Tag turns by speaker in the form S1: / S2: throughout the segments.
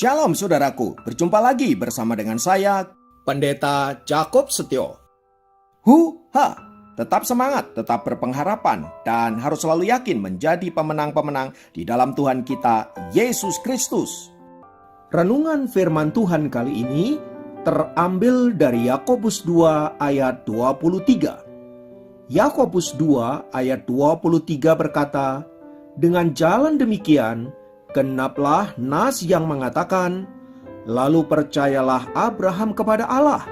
S1: Shalom saudaraku, berjumpa lagi bersama dengan saya, Pendeta Jakob Setio. Tetap semangat, tetap berpengharapan, dan harus selalu yakin menjadi pemenang-pemenang di dalam Tuhan kita, Yesus Kristus. Renungan firman Tuhan kali ini terambil dari Yakobus 2 ayat 23. Yakobus 2 ayat 23 berkata, "Dengan jalan demikian, genaplah nas yang mengatakan, lalu percayalah Abraham kepada Allah.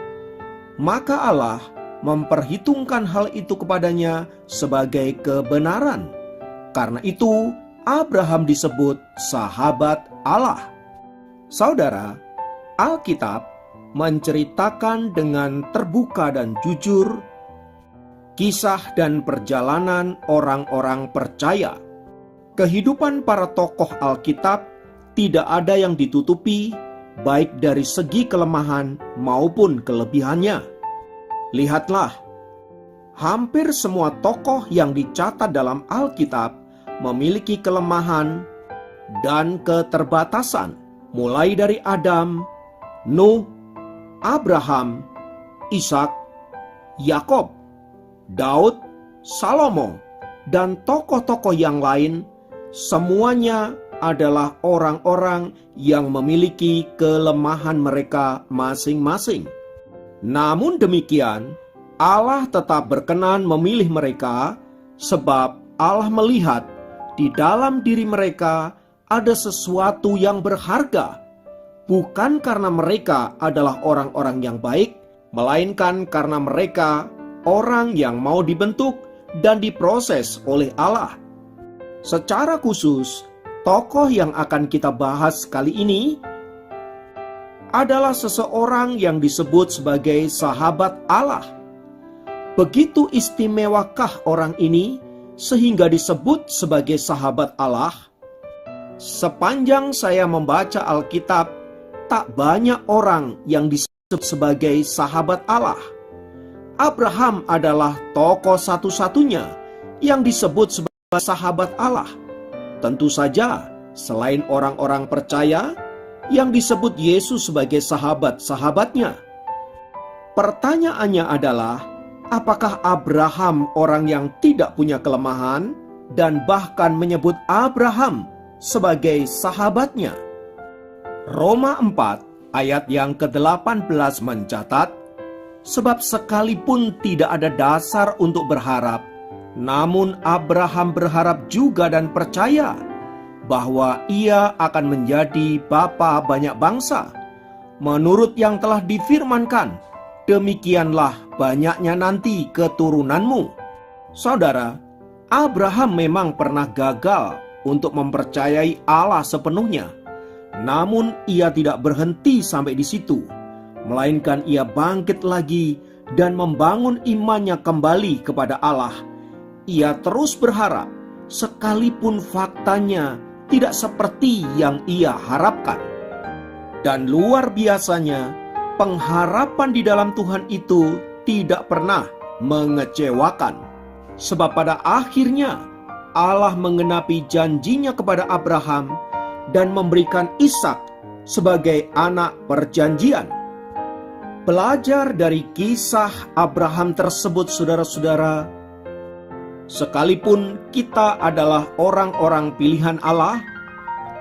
S1: Maka Allah memperhitungkan hal itu kepadanya sebagai kebenaran. Karena itu, Abraham disebut sahabat Allah." Saudara, Alkitab menceritakan dengan terbuka dan jujur kisah dan perjalanan orang-orang percaya. Kehidupan para tokoh Alkitab tidak ada yang ditutupi, baik dari segi kelemahan maupun kelebihannya. Lihatlah, hampir semua tokoh yang dicatat dalam Alkitab memiliki kelemahan dan keterbatasan, mulai dari Adam, Nuh, Abraham, Ishak, Yakob, Daud, Salomo, dan tokoh-tokoh yang lain. Semuanya adalah orang-orang yang memiliki kelemahan mereka masing-masing. Namun demikian, Allah tetap berkenan memilih mereka sebab Allah melihat di dalam diri mereka ada sesuatu yang berharga. Bukan karena mereka adalah orang-orang yang baik, melainkan karena mereka orang yang mau dibentuk dan diproses oleh Allah. Secara khusus, tokoh yang akan kita bahas kali ini adalah seseorang yang disebut sebagai sahabat Allah. Begitu istimewakah orang ini sehingga disebut sebagai sahabat Allah? Sepanjang saya membaca Alkitab, tak banyak orang yang disebut sebagai sahabat Allah. Abraham adalah tokoh satu-satunya yang disebut sebagai sahabat Allah. Tentu saja, selain orang-orang percaya yang disebut Yesus sebagai sahabat-sahabatnya. Pertanyaannya adalah, apakah Abraham orang yang tidak punya kelemahan dan bahkan menyebut Abraham sebagai sahabatnya? Roma 4 ayat yang ke-18 mencatat, "Sebab sekalipun tidak ada dasar untuk berharap, namun Abraham berharap juga dan percaya bahwa ia akan menjadi bapa banyak bangsa. Menurut yang telah difirmankan, demikianlah banyaknya nanti keturunanmu." Saudara, Abraham memang pernah gagal untuk mempercayai Allah sepenuhnya. Namun ia tidak berhenti sampai di situ, melainkan ia bangkit lagi dan membangun imannya kembali kepada Allah. Ia terus berharap, sekalipun faktanya tidak seperti yang ia harapkan. Dan luar biasanya, pengharapan di dalam Tuhan itu tidak pernah mengecewakan. Sebab pada akhirnya, Allah menggenapi janjinya kepada Abraham dan memberikan Ishak sebagai anak perjanjian. Belajar dari kisah Abraham tersebut, saudara-saudara, sekalipun kita adalah orang-orang pilihan Allah,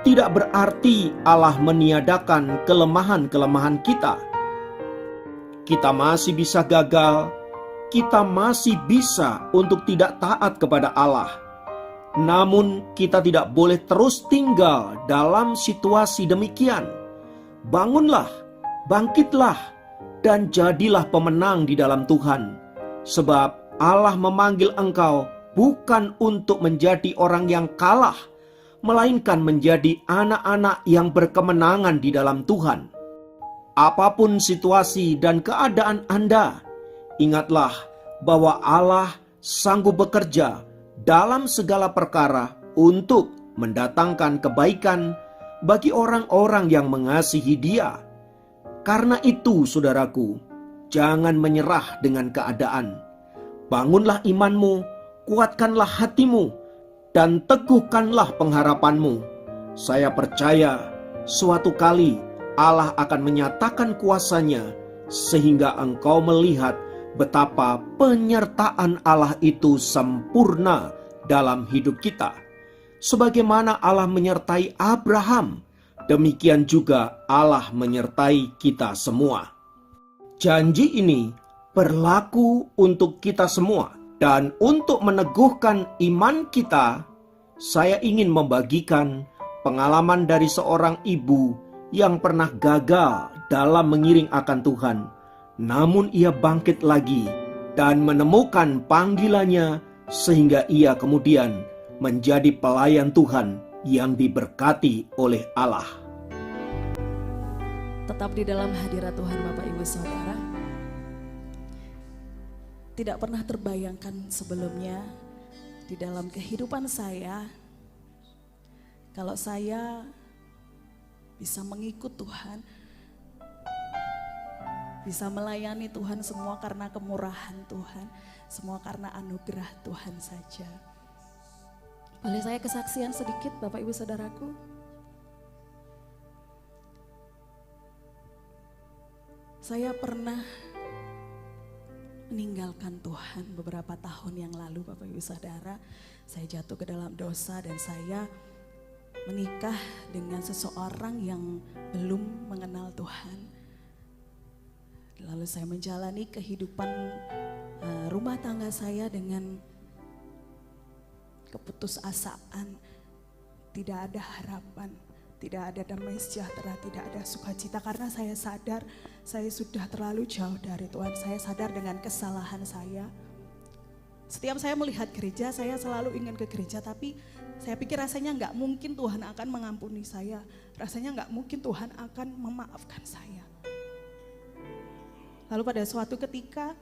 S1: tidak berarti Allah meniadakan kelemahan-kelemahan kita. Kita masih bisa gagal, kita masih bisa untuk tidak taat kepada Allah. Namun kita tidak boleh terus tinggal dalam situasi demikian. Bangunlah, bangkitlah, dan jadilah pemenang di dalam Tuhan. Sebab Allah memanggil engkau bukan untuk menjadi orang yang kalah, melainkan menjadi anak-anak yang berkemenangan di dalam Tuhan. Apapun situasi dan keadaan Anda, ingatlah bahwa Allah sanggup bekerja dalam segala perkara untuk mendatangkan kebaikan bagi orang-orang yang mengasihi Dia. Karena itu, saudaraku, jangan menyerah dengan keadaan. Bangunlah imanmu, kuatkanlah hatimu, dan teguhkanlah pengharapanmu. Saya percaya suatu kali Allah akan menyatakan kuasa-Nya sehingga engkau melihat betapa penyertaan Allah itu sempurna dalam hidup kita. Sebagaimana Allah menyertai Abraham, demikian juga Allah menyertai kita semua. Janji ini berlaku untuk kita semua, dan untuk meneguhkan iman kita, saya ingin membagikan pengalaman dari seorang ibu yang pernah gagal dalam mengiring akan Tuhan, namun ia bangkit lagi dan menemukan panggilannya sehingga ia kemudian menjadi pelayan Tuhan yang diberkati oleh Allah.
S2: Tetap di dalam hadirat Tuhan Bapak Ibu Saudara. Tidak pernah terbayangkan sebelumnya di dalam kehidupan saya kalau saya bisa mengikut Tuhan, bisa melayani Tuhan, semua karena kemurahan Tuhan, semua karena anugerah Tuhan saja. Boleh saya kesaksian sedikit Bapak Ibu Saudaraku? Saya pernah meninggalkan Tuhan beberapa tahun yang lalu Bapak Ibu Saudara. Saya jatuh ke dalam dosa dan saya menikah dengan seseorang yang belum mengenal Tuhan. Lalu saya menjalani kehidupan rumah tangga saya dengan keputusasaan, tidak ada harapan, tidak ada damai sejahtera, tidak ada sukacita, karena saya sadar saya sudah terlalu jauh dari Tuhan. Saya sadar dengan kesalahan saya. Setiap saya melihat gereja, saya selalu ingin ke gereja, tapi saya pikir rasanya nggak mungkin Tuhan akan mengampuni saya. Rasanya nggak mungkin Tuhan akan memaafkan saya. Lalu pada suatu ketika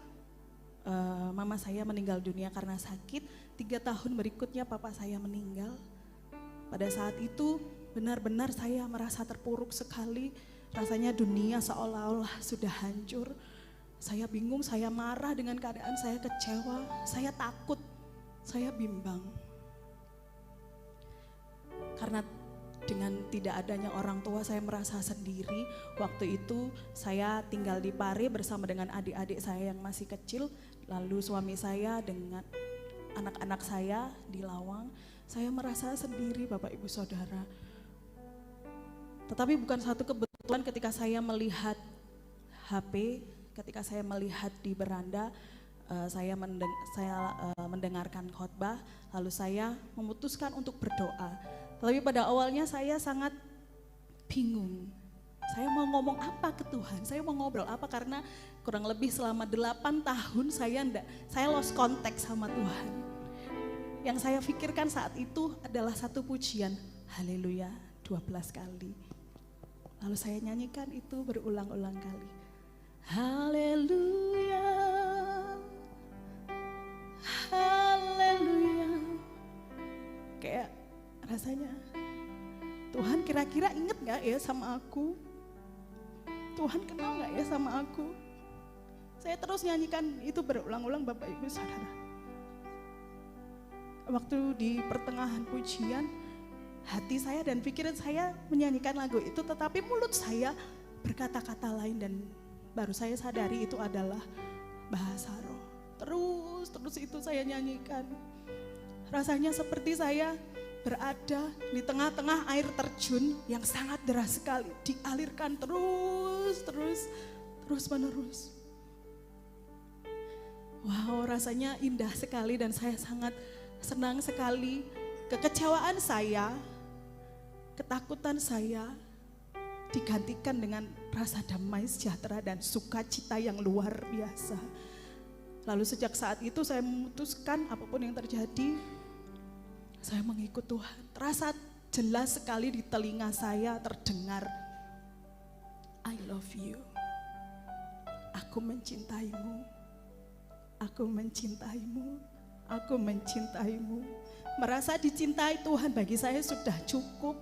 S2: mama saya meninggal dunia karena sakit. 3 tahun berikutnya papa saya meninggal. Pada saat itu benar-benar saya merasa terpuruk sekali. Rasanya dunia seolah-olah sudah hancur. Saya bingung, saya marah dengan keadaan, saya kecewa, saya takut, saya bimbang. Karena dengan tidak adanya orang tua saya merasa sendiri. Waktu itu saya tinggal di Pare bersama dengan adik-adik saya yang masih kecil. Lalu suami saya dengan anak-anak saya di Lawang. Saya merasa sendiri Bapak Ibu Saudara. Tetapi bukan satu kebetulan ketika saya melihat HP, ketika saya melihat di beranda, saya mendengarkan khotbah, lalu saya memutuskan untuk berdoa. Tapi pada awalnya saya sangat bingung. Saya mau ngomong apa ke Tuhan, saya mau ngobrol apa, karena kurang lebih selama 8 tahun saya lost contact sama Tuhan. Yang saya pikirkan saat itu adalah satu pujian, haleluya 12 kali. Lalu saya nyanyikan itu berulang-ulang kali. Haleluya, haleluya. Kayak rasanya, Tuhan kira-kira inget gak ya sama aku? Tuhan kenal gak ya sama aku? Saya terus nyanyikan itu berulang-ulang Bapak Ibu Saudara. Waktu di pertengahan pujian, hati saya dan pikiran saya menyanyikan lagu itu, tetapi mulut saya berkata-kata lain dan baru saya sadari itu adalah bahasa roh. Terus itu saya nyanyikan. Rasanya seperti saya berada di tengah-tengah air terjun yang sangat deras sekali, dialirkan terus menerus. Wow, rasanya indah sekali dan saya sangat senang sekali. Kekecewaan saya, ketakutan saya digantikan dengan rasa damai sejahtera dan sukacita yang luar biasa. Lalu sejak saat itu saya memutuskan apapun yang terjadi, saya mengikut Tuhan. Terasa jelas sekali di telinga saya terdengar, I love you. Aku mencintaimu. Aku mencintaimu. Aku mencintaimu. Merasa dicintai Tuhan bagi saya sudah cukup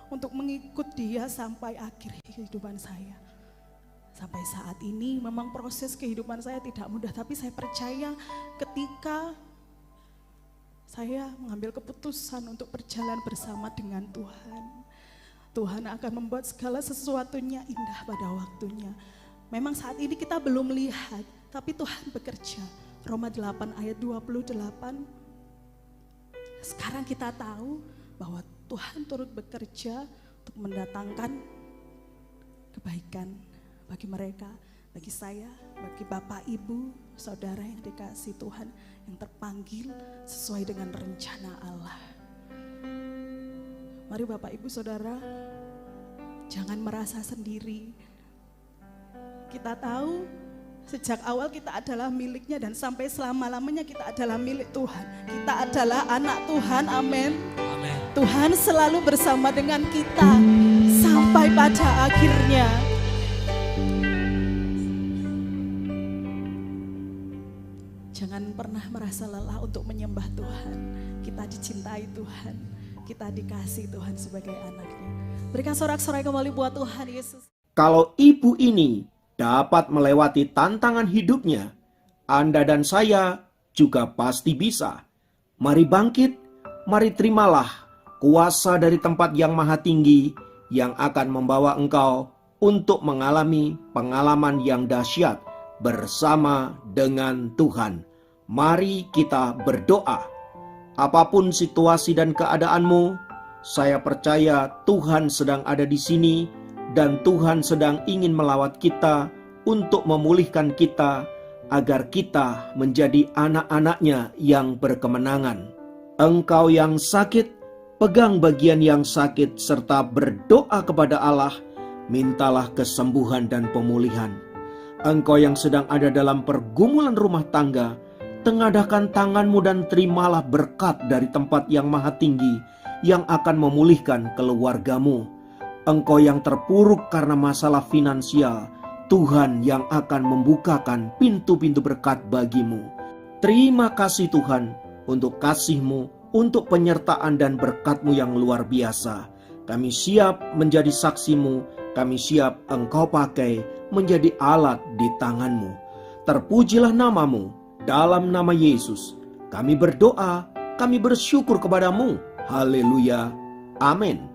S2: untuk mengikut Dia sampai akhir kehidupan saya. Sampai saat ini memang proses kehidupan saya tidak mudah, tapi saya percaya ketika saya mengambil keputusan untuk berjalan bersama dengan Tuhan, Tuhan akan membuat segala sesuatunya indah pada waktunya. Memang saat ini kita belum melihat, tapi Tuhan bekerja. Roma 8 ayat 28. Sekarang kita tahu bahwa Tuhan turut bekerja untuk mendatangkan kebaikan bagi mereka, bagi saya, bagi Bapak, Ibu, Saudara yang dikasihi Tuhan, yang terpanggil sesuai dengan rencana Allah. Mari Bapak, Ibu, Saudara, jangan merasa sendiri. Kita tahu sejak awal kita adalah miliknya dan sampai selama-lamanya kita adalah milik Tuhan. Kita adalah anak Tuhan, amin. Tuhan selalu bersama dengan kita sampai pada akhirnya. Jangan pernah merasa lelah untuk menyembah Tuhan. Kita dicintai Tuhan, kita dikasih Tuhan sebagai anaknya. Berikan sorak-sorai kembali buat Tuhan Yesus.
S1: Kalau ibu ini dapat melewati tantangan hidupnya, Anda dan saya juga pasti bisa. Mari bangkit, mari terimalah kuasa dari tempat yang maha tinggi yang akan membawa engkau untuk mengalami pengalaman yang dahsyat bersama dengan Tuhan. Mari kita berdoa. Apapun situasi dan keadaanmu, saya percaya Tuhan sedang ada di sini dan Tuhan sedang ingin melawat kita untuk memulihkan kita agar kita menjadi anak-anak-Nya yang berkemenangan. Engkau yang sakit, pegang bagian yang sakit serta berdoa kepada Allah, mintalah kesembuhan dan pemulihan. Engkau yang sedang ada dalam pergumulan rumah tangga, tengadahkan tanganmu dan terimalah berkat dari tempat yang maha tinggi yang akan memulihkan keluargamu. Engkau yang terpuruk karena masalah finansial, Tuhan yang akan membukakan pintu-pintu berkat bagimu. Terima kasih Tuhan untuk kasih-Mu, untuk penyertaan dan berkat-Mu yang luar biasa. Kami siap menjadi saksi-Mu, kami siap Engkau pakai menjadi alat di tangan-Mu. Terpujilah nama-Mu. Dalam nama Yesus, kami berdoa, kami bersyukur kepadamu. Haleluya. Amin.